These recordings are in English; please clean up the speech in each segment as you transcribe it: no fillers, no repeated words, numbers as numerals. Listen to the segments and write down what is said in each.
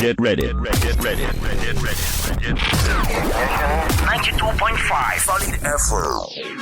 Get ready. Get ready. 92.5 Solid FM.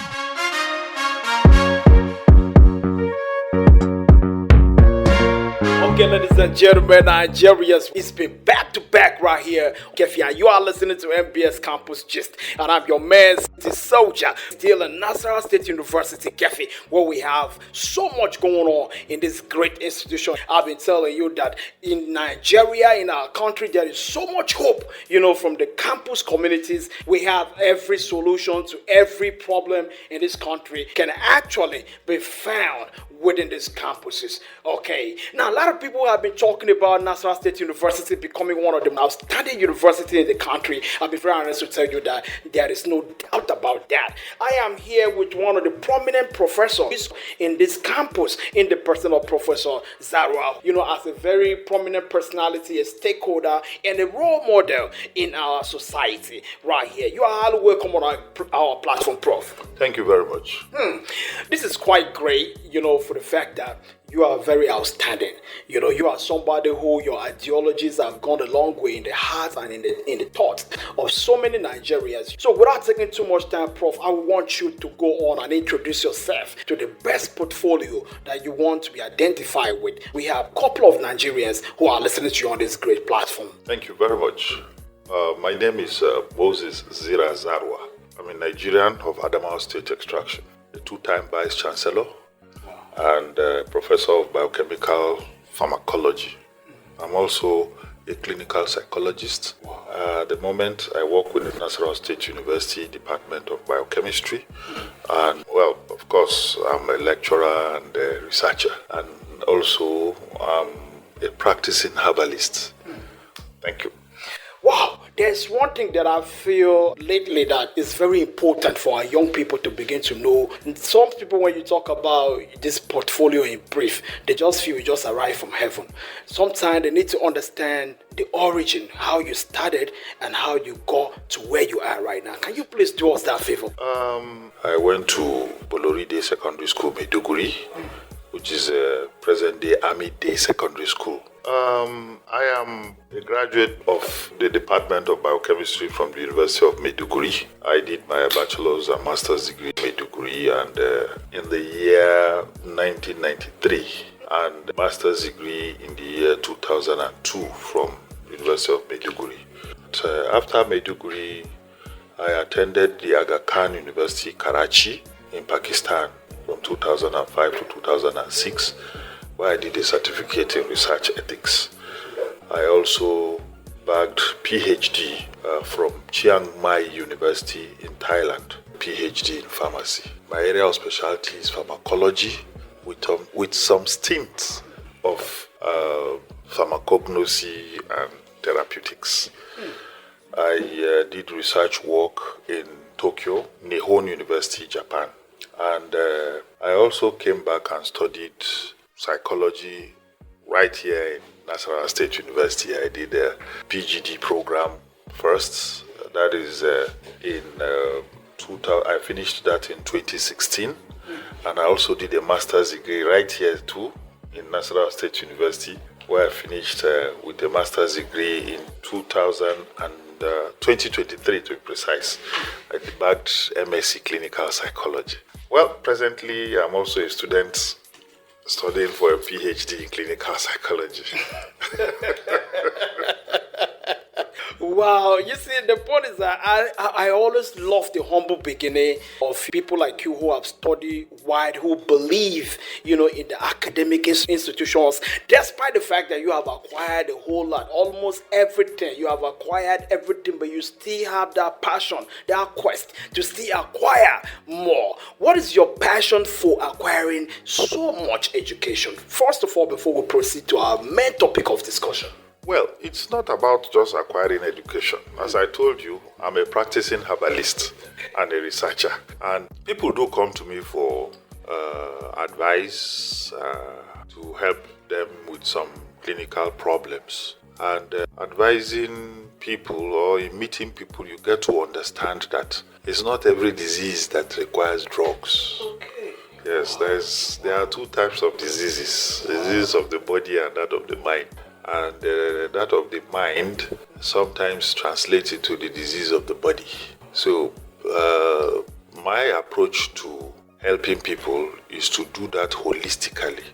Okay, ladies and gentlemen, Nigerians, it's been back to back right here, Keffi, and you are listening to NBS Campus Gist, and I'm your man, City Soldier, still in Nasarawa State University Keffi, where we have so much going on in this great institution. I've been telling you that in Nigeria, in our country, there is so much hope, from the campus communities. We have every solution to every problem in this country can actually be found within these campuses. Okay, now a lot of people have been talking about Nasarawa State University becoming one of the outstanding universities in the country. I'll be very honest to tell you that there is no doubt about that. I am here with one of the prominent professors in this campus, in the person of Professor Zarwa. As a very prominent personality, a stakeholder, and a role model in our society right here. You are all welcome on our platform, Prof. Thank you very much. This is quite great, for the fact that you are very outstanding. You are somebody who your ideologies have gone a long way in the heart and in the thoughts of so many Nigerians. So without taking too much time, Prof, I want you to go on and introduce yourself to the best portfolio that you want to be identified with. We have a couple of Nigerians who are listening to you on this great platform. Thank you very much. My name is Moses Zira Zarwa. I'm a Nigerian of Nasarawa State extraction, a two-time vice chancellor, and professor of biochemical pharmacology. I'm also a clinical psychologist. At the moment, I work with the Nasarawa State University Department of Biochemistry. And, well, of course, I'm a lecturer and a researcher. And also, I'm a practicing herbalist. Thank you. Wow, there's one thing that I feel lately that is very important for our young people to begin to know. Some people, when you talk about this portfolio in brief, they just feel you just arrived from heaven. Sometimes they need to understand the origin, how you started and how you got to where you are right now. Can you please do us that favor? I went to Boloride Secondary School, Maiduguri, which is a present-day Army Day Secondary School. I am a graduate of the Department of Biochemistry from the University of Maiduguri. I did my bachelor's and master's degree in Maiduguri and in the year 1993 and master's degree in the year 2002 from the University of Maiduguri. But, after Maiduguri, I attended the Aga Khan University, Karachi in Pakistan from 2005 to 2006. Where I did a certificate in research ethics. I also bagged PhD from Chiang Mai University in Thailand, PhD in pharmacy. My area of specialty is pharmacology with some stints of pharmacognosy and therapeutics. I did research work in Tokyo, Nihon University, Japan. And I also came back and studied psychology right here in Nasarawa State University. I did a PGD program first. That is I finished that in 2016. And I also did a master's degree right here too in Nasarawa State University, where I finished with a master's degree in 2023 to be precise. I bagged MSc Clinical Psychology. Well, presently I'm also a student studying for a PhD in clinical psychology. Wow, you see, the point is that I always love the humble beginning of people like you who have studied wide, who believe, in the academic institutions, despite the fact that you have acquired a whole lot, almost everything. You have acquired everything, but you still have that passion, that quest to still acquire more. What is your passion for acquiring so much education? First of all, before we proceed to our main topic of discussion. Well, it's not about just acquiring education. As I told you, I'm a practicing herbalist and a researcher. And people do come to me for advice to help them with some clinical problems. And advising people or in meeting people, you get to understand that it's not every disease that requires drugs. Okay. Yes, there are two types of diseases, disease of the body and that of the mind. and that of the mind sometimes translates into the disease of the body. So my approach to helping people is to do that holistically.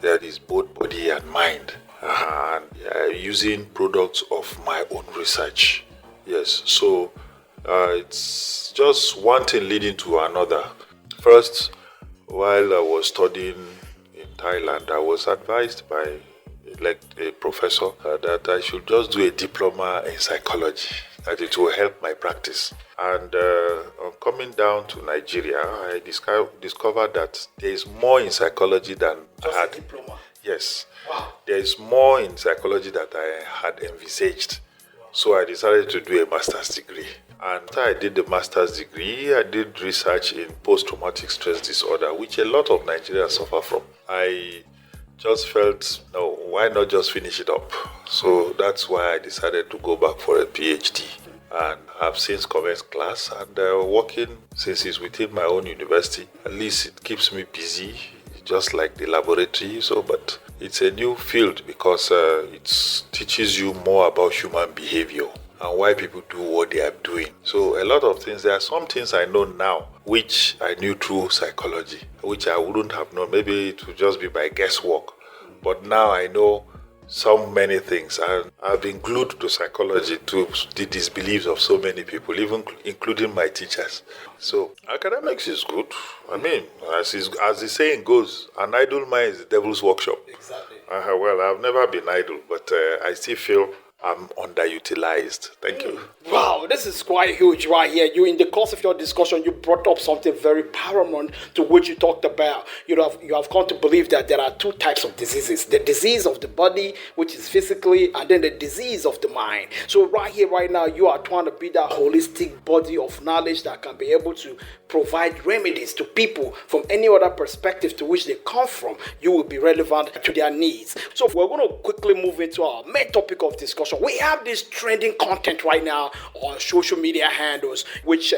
That is both body and mind, and using products of my own research. Yes, so it's just one thing leading to another. First, while I was studying in Thailand, I was advised by a professor that I should just do a diploma in psychology, that it will help my practice. And on coming down to Nigeria, I discovered that there is more in psychology than Just I had. a diploma. Yes. Wow. There is more in psychology that I had envisaged. So I decided to do a master's degree. And after I did the master's degree, I did research in post-traumatic stress disorder, which a lot of Nigerians suffer from. I just felt, no, why not just finish it up? So that's why I decided to go back for a PhD. And I've since commenced class and working, since it's within my own university. At least it keeps me busy, just like the laboratory. But it's a new field because it teaches you more about human behavior and why people do what they are doing. So a lot of things, there are some things I know now which I knew through psychology, which I wouldn't have known. Maybe it would just be by guesswork. But now I know so many things, and I've been glued to psychology to the disbeliefs of so many people, even including my teachers. So academics is good. I mean, as the saying goes, an idle mind is the devil's workshop. Exactly. Well, I've never been idle, but I still feel I'm underutilized. Thank you. Wow, this is quite huge right here. You, in the course of your discussion, you brought up something very paramount to which you talked about. You have come to believe that there are two types of diseases: the disease of the body, which is physically, and then the disease of the mind. So right here, right now, you are trying to be that holistic body of knowledge that can be able to provide remedies to people from any other perspective to which they come from. You will be relevant to their needs. So we're going to quickly move into our main topic of discussion. We have this trending content right now on social media handles, which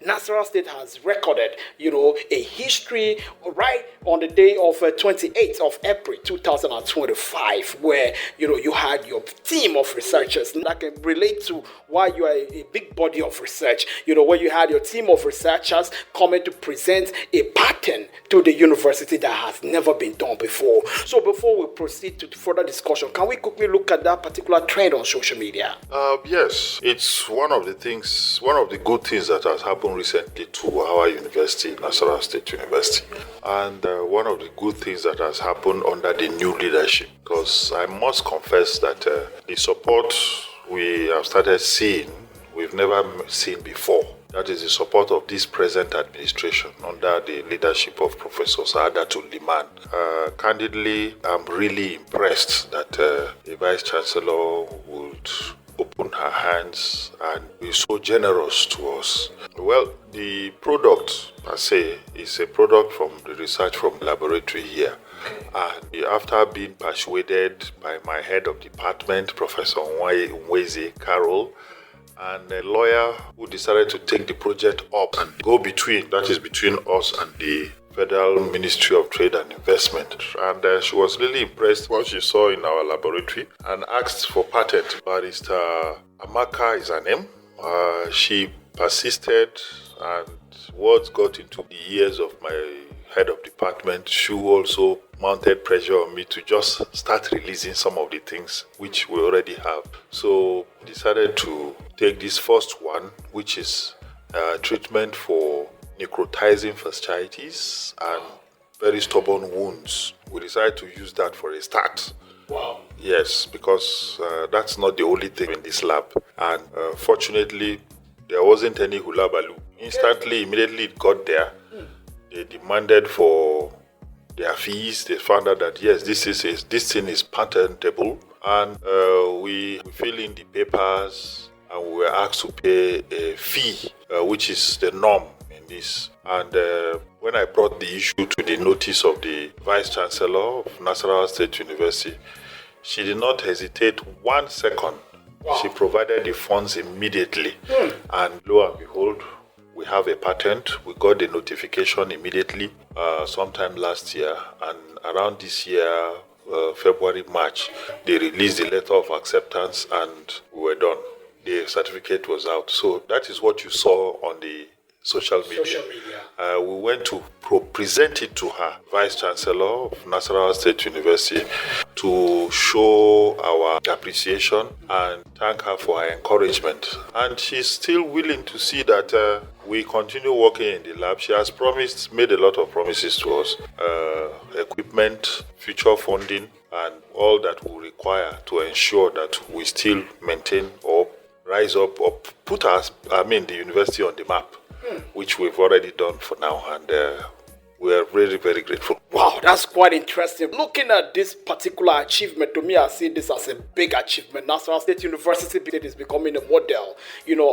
Nasarawa State has recorded, a history right on the day of 28th of April 2025, where, you had your team of researchers that can relate to why you are a big body of research, where you had your team of researchers coming to present a pattern to the university that has never been done before. So before we proceed to further discussion, can we quickly look at that particular trend on social media? Yes, it's one of the good things that has happened recently to our university, Nasarawa State University. And one of the good things that has happened under the new leadership, because I must confess that the support we have started seeing, we've never seen before. That is the support of this present administration under the leadership of Professor Saadatul Liman. Candidly, I'm really impressed that the Vice Chancellor would open her hands and be so generous to us. Well, the product per se is a product from the research from the laboratory here. And after being persuaded by my head of department, Professor Nweze Carol, and a lawyer who decided to take the project up and go between us and the Federal Ministry of Trade and Investment. And she was really impressed what she saw in our laboratory and asked for patent. Barrister Amaka is her name. She persisted, and words got into the ears of my head of department. She also mounted pressure on me to just start releasing some of the things which we already have. So decided to take this first one, which is treatment for necrotizing fasciitis and very stubborn wounds. We decided to use that for a start. Wow. Yes, because that's not the only thing in this lab. And fortunately, there wasn't any hula baloo. Immediately it got there. They demanded for their fees. They found out that yes, this thing is patentable, and we fill in the papers, and we were asked to pay a fee, which is the norm in this. And when I brought the issue to the notice of the Vice Chancellor of Nasarawa State University, she did not hesitate 1 second. Wow. She provided the funds immediately, and lo and behold, we have a patent. We got the notification immediately sometime last year, and around this year, February, March, they released the letter of acceptance and we were done. The certificate was out. So that is what you saw on the social media. We went to present it to her, Vice Chancellor of Nasarawa State University, to show our appreciation and thank her for her encouragement. And she's still willing to see that we continue working in the lab. She has made a lot of promises to us, equipment, future funding, and all that we require to ensure that we still maintain or rise up or put the university on the map, which we've already done for now, and we are very, very grateful. Wow, that's quite interesting. Looking at this particular achievement, to me, I see this as a big achievement. Nasarawa State University is becoming a model,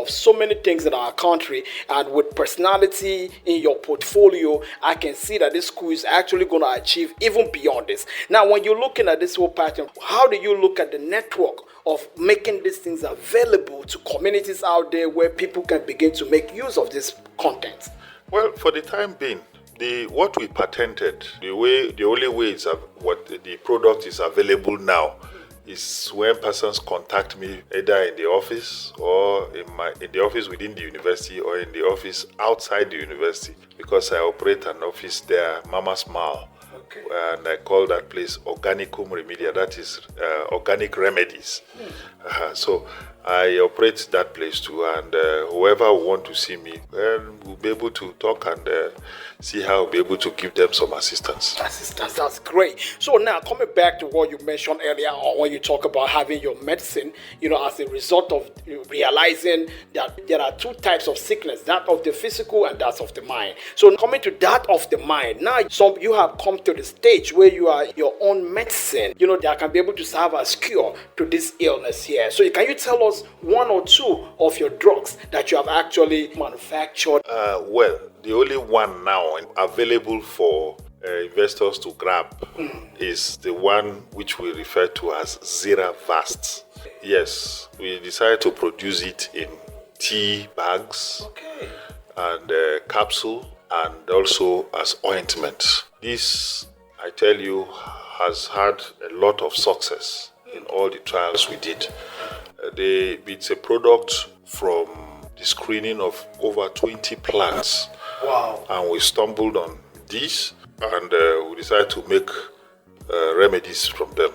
of so many things in our country. And with personality in your portfolio, I can see that this school is actually going to achieve even beyond this. Now, when you're looking at this whole pattern, how do you look at the network of making these things available to communities out there where people can begin to make use of this content? Well, for the time being, what we patented, the only way what the product is available now is when persons contact me either in the office or in the office within the university or in the office outside the university, because I operate an office there, Mama's Mall. Okay. And I call that place Organicum Remedia, that is organic remedies. So I operate that place too, and whoever want to see me, we'll be able to talk and see how we'll be able to give them some assistance. That's great. So now, coming back to what you mentioned earlier on when you talk about having your medicine, as a result of realizing that there are two types of sickness, that of the physical and that of the mind. So coming to that of the mind, now you have come to the stage where you are your own medicine, that can be able to serve as cure to this illness here. So can you tell us one or two of your drugs that you have actually manufactured? Well, the only one now available for investors to grab is the one which we refer to as Ziravast. Yes, we decided to produce it in tea bags and capsule, and also as ointment. This, I tell you, has had a lot of success in all the trials we did. It's a product from the screening of over 20 plants. Wow. And we stumbled on this, and we decided to make remedies from them.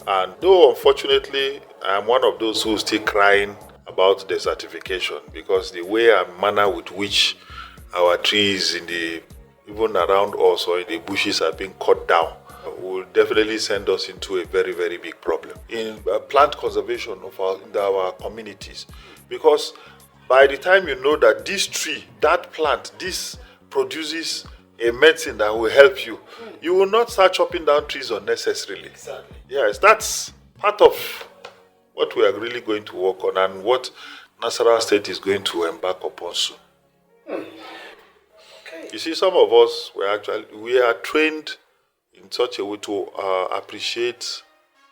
And though unfortunately I'm one of those who still crying about the certification, because the way and manner with which our trees even around us or in the bushes are being cut down will definitely send us into a very, very big problem in plant conservation in our communities. Because by the time you know that this tree, that plant, this produces a medicine that will help you, you will not start chopping down trees unnecessarily. Exactly. Yes, that's part of what we are really going to work on and what Nasarawa State is going to embark upon soon. Okay. You see, some of us we are trained in such a way to appreciate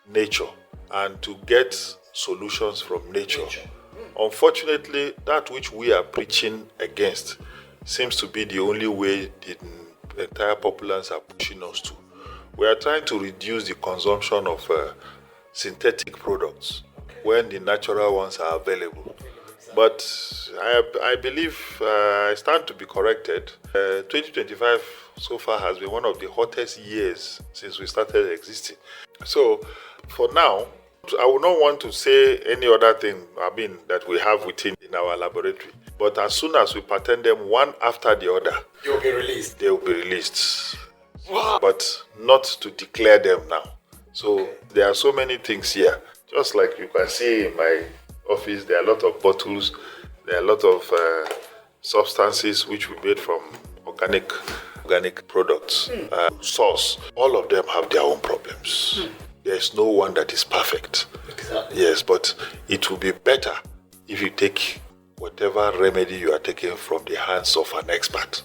nature and to get solutions from nature. Unfortunately, that which we are preaching against seems to be the only way the entire populace are pushing us to. We are trying to reduce the consumption of synthetic products when the natural ones are available. But I believe I stand to be corrected. 2025 so far has been one of the hottest years since we started existing. So for now, I would not want to say any other thing that we have within in our laboratory. But as soon as we patent them one after the other, They will be released. They will be released. Wow. But not to declare them now. So there are so many things here. Just like you can see in my office, there are a lot of bottles, there are a lot of substances which we made from organic products, source. All of them have their own problems. There's no one that is perfect. Exactly. Yes, but it will be better if you take whatever remedy you are taking from the hands of an expert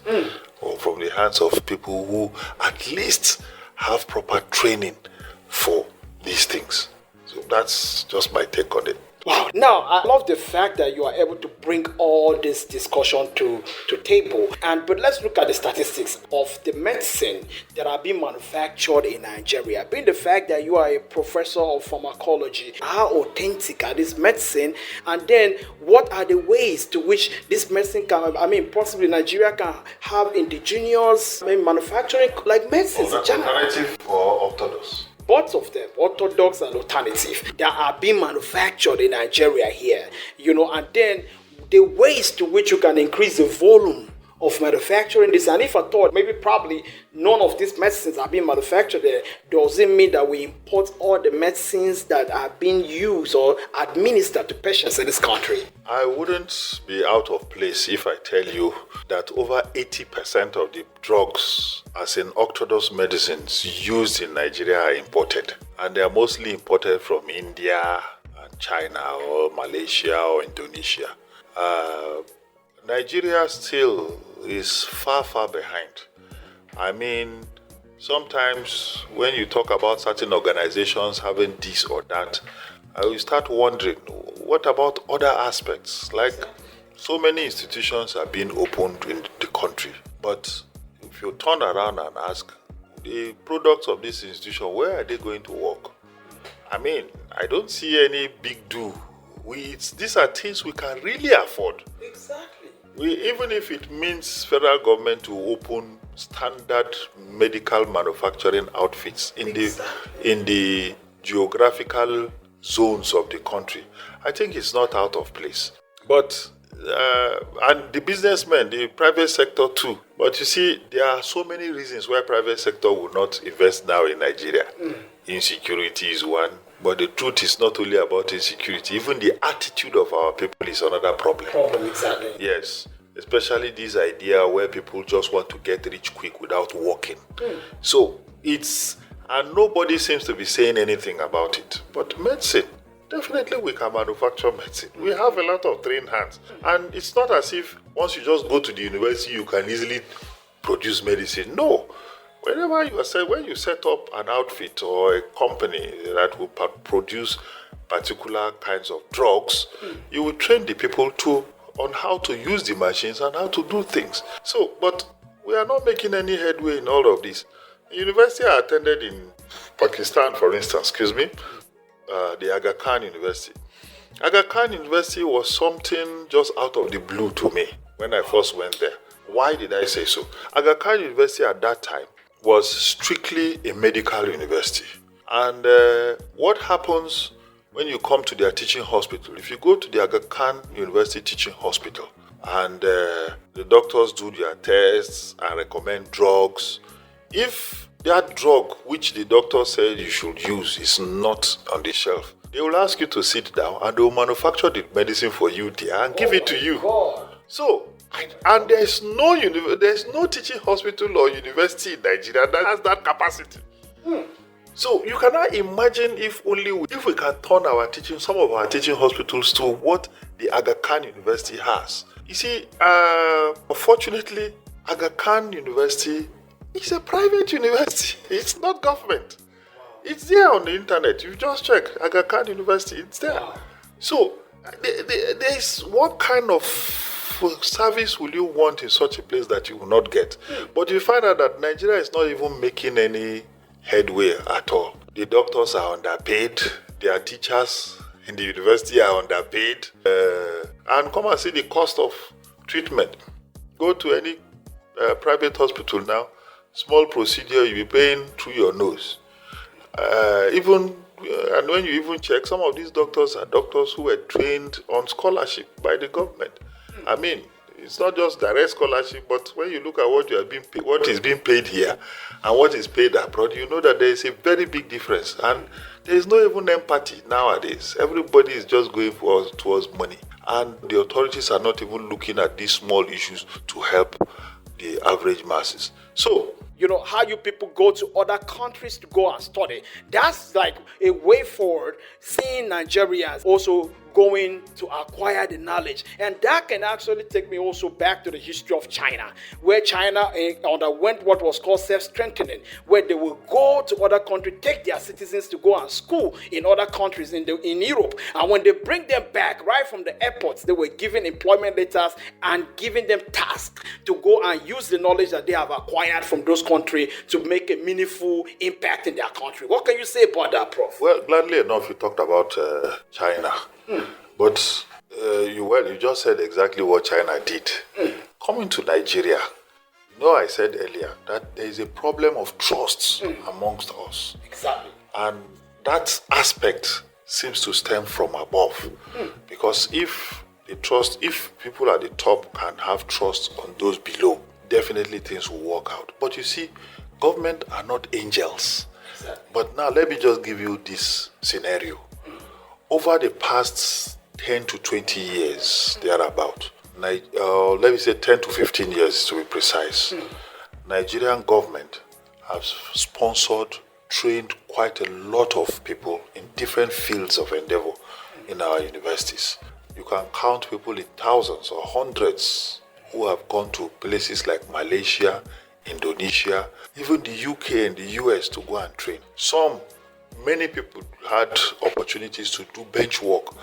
or from the hands of people who at least have proper training for these things. So that's just my take on it. Wow. Now, I love the fact that you are able to bring all this discussion to table. But let's look at the statistics of the medicine that are being manufactured in Nigeria. Being the fact that you are a professor of pharmacology, how authentic are this medicine? And then what are the ways to which this medicine can, possibly Nigeria can have indigenous manufacturing like medicines in general? Alternative or orthodox? Both of them, orthodox and alternative, that are being manufactured in Nigeria here, and then the ways to which you can increase the volume of manufacturing this. And if I thought probably none of these medicines are being manufactured there, does it mean that we import all the medicines that are being used or administered to patients in this country? I wouldn't be out of place if I tell you that over 80% of the drugs as in orthodox medicines used in Nigeria are imported. And they are mostly imported from India and China or Malaysia or Indonesia. Nigeria still is far, far behind. Sometimes when you talk about certain organizations having this or that, you start wondering, what about other aspects? Like, so many institutions are being opened in the country. But if you turn around and ask, the products of this institution, where are they going to work? I don't see any big do. These are things we can really afford. Exactly. Even if it means federal government to open standard medical manufacturing outfits in the geographical zones of the country, I think it's not out of place. But and the businessmen, the private sector too. But you see, there are so many reasons why private sector will not invest now in Nigeria. Insecurity is one. But the truth is not only about insecurity. Even the attitude of our people is another problem. Exactly. Yes. Especially this idea where people just want to get rich quick without working. So and nobody seems to be saying anything about it. But medicine, definitely we can manufacture medicine. We have a lot of trained hands. And it's not as if once you just go to the university, you can easily produce medicine. No. When you set up an outfit or a company that will produce particular kinds of drugs, you will train the people on how to use the machines and how to do things. So, but we are not making any headway in all of this. The university I attended in Pakistan, for instance, the Aga Khan University. Aga Khan University was something just out of the blue to me when I first went there. Why did I say so? Aga Khan University at that time was strictly a medical university. And what happens when you come to their teaching hospital? If you go to the Aga Khan University teaching hospital and the doctors do their tests and recommend drugs, if that drug which the doctor said you should use is not on the shelf, they will ask you to sit down and they will manufacture the medicine for you there and give it to you. God. So, and there's no teaching hospital or university in Nigeria that has that capacity. So you cannot imagine if we can turn some of our teaching hospitals to what the Aga Khan University has. You see, unfortunately, Aga Khan University is a private university. It's not government. It's there on the internet. You just check Aga Khan University. It's there. So there's what kind of service will you want in such a place that you will not get? But you find out that Nigeria is not even making any headway at all. The doctors are underpaid. Their teachers in the university are underpaid. And come and see the cost of treatment. Go to any private hospital now. Small procedure, you'll be paying through your nose. And when you even check, some of these doctors are doctors who were trained on scholarship by the government. It's not just direct scholarship, but when you look at what is being paid here and what is paid abroad, you know that there is a very big difference. And there is no even empathy nowadays. Everybody is just going towards money. And the authorities are not even looking at these small issues to help the average masses. So, how you people go to other countries to go and study. That's like a way forward, seeing Nigerians also going to acquire the knowledge. And that can actually take me also back to the history of China, where China underwent what was called self-strengthening, where they will go to other countries, take their citizens to go and school in other countries in Europe. And when they bring them back right from the airports, they were given employment letters and giving them tasks to go and use the knowledge that they have acquired from those countries to make a meaningful impact in their country. What can you say about that, Prof? Well, gladly enough, you talked about China. But you just said exactly what China did. Coming to Nigeria, I said earlier that there is a problem of trust amongst us. Exactly. And that aspect seems to stem from above. Because if people at the top can have trust on those below, definitely things will work out. But you see, government are not angels. Exactly. But now let me just give you this scenario. Over the past 10 to 20 years, thereabout, let me say 10 to 15 years to be precise, Nigerian government has sponsored, trained quite a lot of people in different fields of endeavor in our universities. You can count people in thousands or hundreds who have gone to places like Malaysia, Indonesia, even the UK and the US to go and train. Many people had opportunities to do bench work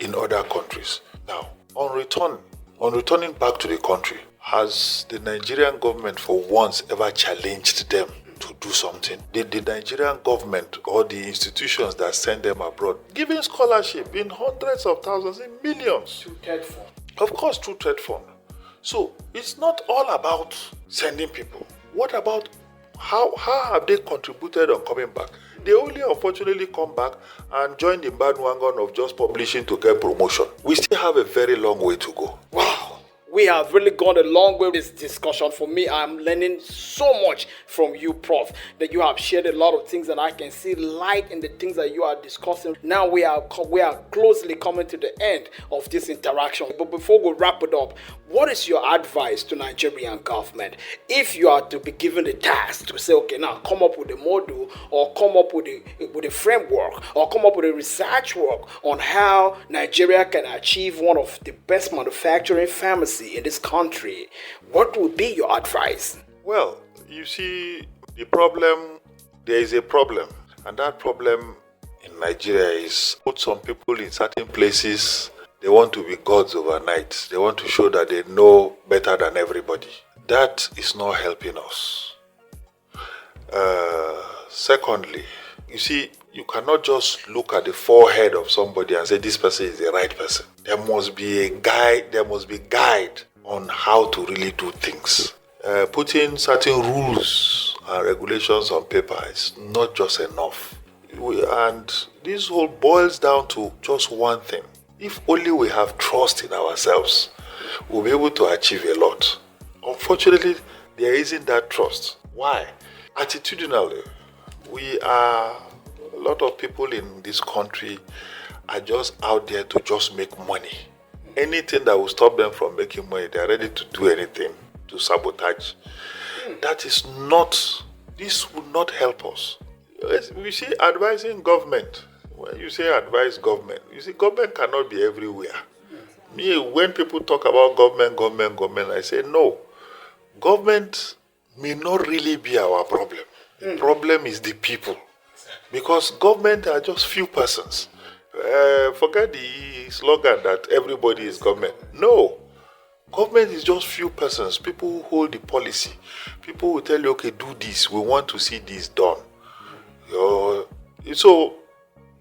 in other countries. Now, on returning back to the country, has the Nigerian government for once ever challenged them to do something? Did the Nigerian government or the institutions that send them abroad giving scholarship in hundreds of thousands, in millions? Through TED Fund. Of course, through TED Fund. So it's not all about sending people. What about how have they contributed on coming back? They only unfortunately come back and join the bandwagon of just publishing to get promotion. We still have a very long way to go. Wow. We have really gone a long way with this discussion. For me, I'm learning so much from you, Prof, that you have shared a lot of things and I can see light in the things that you are discussing. Now we are closely coming to the end of this interaction. But before we wrap it up, what is your advice to Nigerian government if you are to be given the task to say, okay, now come up with a model or come up with a framework or come up with a research work on how Nigeria can achieve one of the best manufacturing pharmacy in this country? What would be your advice? Well, you see, there is a problem, and that problem in Nigeria is put some people in certain places. They want to be gods overnight. They want to show that they know better than everybody. That is not helping us. Secondly, you see, you cannot just look at the forehead of somebody and say this person is the right person. There must be a guide. There must be guide on how to really do things. Putting certain rules and regulations on paper is not just enough. And this whole boils down to just one thing. If only we have trust in ourselves, we'll be able to achieve a lot. Unfortunately, there isn't that trust. Why? Attitudinally, a lot of people in this country are just out there to just make money. Anything that will stop them from making money, they're ready to do anything to sabotage. This will not help us. We see advising government. When you say advise government, you see government cannot be everywhere. When people talk about government, I say no. Government may not really be our problem. The problem is the people. Because government are just few persons. Forget the slogan that everybody is government. No. Government is just few persons. People who hold the policy. People who tell you, okay, do this. We want to see this done. So,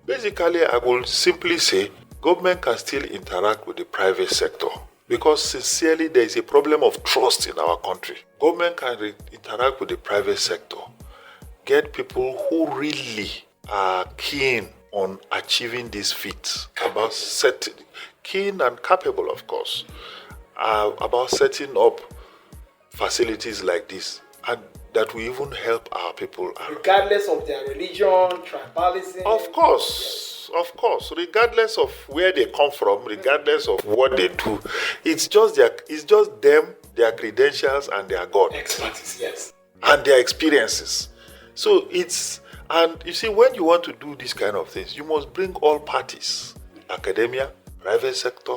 basically, I will simply say government can still interact with the private sector because sincerely there is a problem of trust in our country. Government can interact with the private sector, get people who really are keen on achieving these feats, keen and capable, of course, about setting up facilities like this, and that will even help our people. Regardless of their religion, tribalism. Of course, regardless of where they come from, regardless of what they do, it's just them, their credentials, and their God. Expertise, yes. And their experiences. So and you see, when you want to do these kind of things, you must bring all parties, academia, private sector,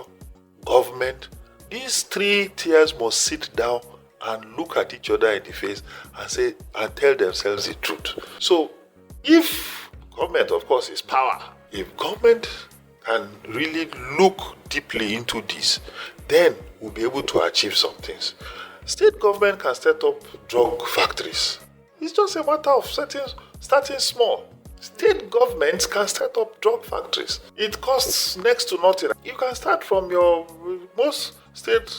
government. These three tiers must sit down and look at each other in the face and tell themselves the truth. So if government, of course, is power, if government can really look deeply into this, then we'll be able to achieve some things. State government can set up drug factories. It's just a matter of starting small. State governments can set up drug factories. It costs next to nothing. You can start from your most state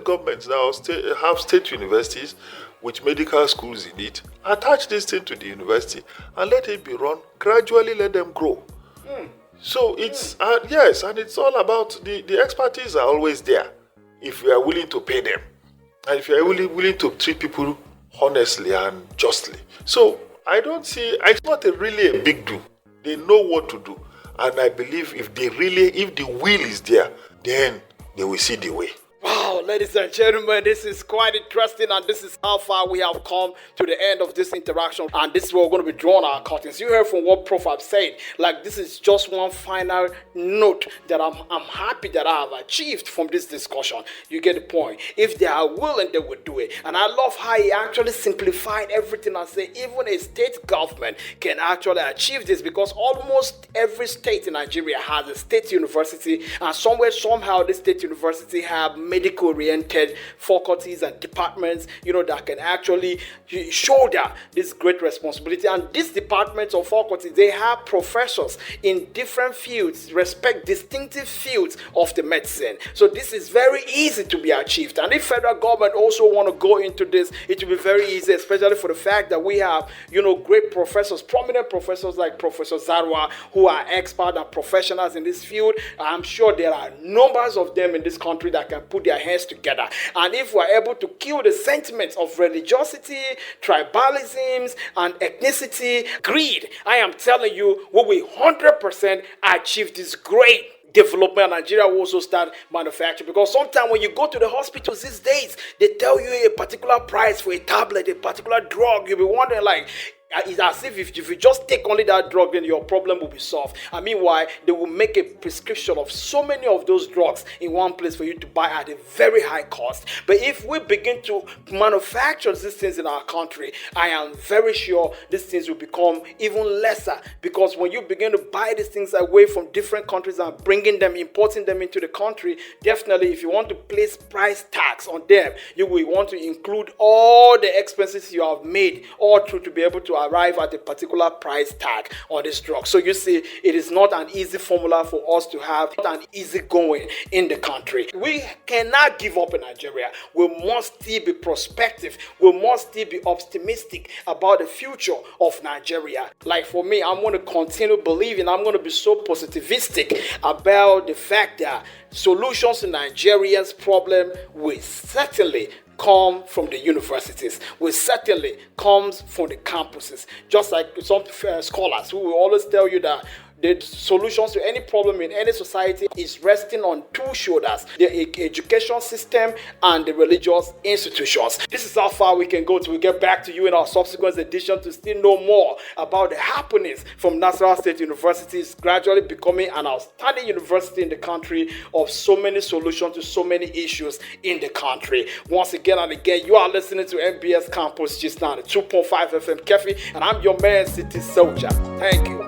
governments now have state universities with medical schools in it. Attach this thing to the university and let it be run. Gradually let them grow. So it's yes, and it's all about the expertise are always there if you are willing to pay them, and if you are willing to treat people honestly and justly. So I don't see, it's not really a big do. They know what to do. And I believe if the will is there, then they will see the way. Wow, ladies and gentlemen, this is quite interesting, and this is how far we have come to the end of this interaction. And this is where we're going to be drawing our curtains. You heard from what Prof have said. Like, this is just one final note that I'm happy that I have achieved from this discussion. You get the point. If they are willing, they will do it. And I love how he actually simplified everything and said even a state government can actually achieve this, because almost every state in Nigeria has a state university, and somehow the state university have medical-oriented faculties and departments, that can actually shoulder this great responsibility. And these departments or faculties, they have professors in different fields, respect distinctive fields of the medicine. So this is very easy to be achieved. And if federal government also want to go into this, it will be very easy, especially for the fact that we have, great professors, prominent professors like Professor Zarwa, who are experts and professionals in this field. I'm sure there are numbers of them in this country that can put their hands together. And if we're able to kill the sentiments of religiosity, tribalisms, and ethnicity, greed, I am telling you, we will 100% achieve this great development. Nigeria will also start manufacturing, because sometimes when you go to the hospitals these days, they tell you a particular price for a tablet, a particular drug. You'll be wondering, like, it's as if you just take only that drug, then your problem will be solved. And meanwhile, they will make a prescription of so many of those drugs in one place for you to buy at a very high cost. But if we begin to manufacture these things in our country, I am very sure these things will become even lesser, because when you begin to buy these things away from different countries and importing them into the country, definitely if you want to place price tags on them, you will want to include all the expenses you have made all through to be able to arrive at a particular price tag on this drug. So you see, it is not an easy formula for us to have, not an easy going in the country. We cannot give up in Nigeria. We must still be prospective. We must still be optimistic about the future of Nigeria. Like for me, I'm going to continue believing, I'm going to be so positivistic about the fact that solutions to Nigeria's problem will certainly come from the universities, will certainly comes from the campuses. Just like some scholars who will always tell you that the solutions to any problem in any society is resting on two shoulders: the education system and the religious institutions. This is how far we can go till we get back to you in our subsequent edition to still know more about the happenings from Nasarawa State University. Is gradually becoming an outstanding university in the country of so many solutions to so many issues in the country. Once again and again, you are listening to NBS Campus just now, the 2.5 FM Keffi, and I'm your man, City Soldier. Thank you.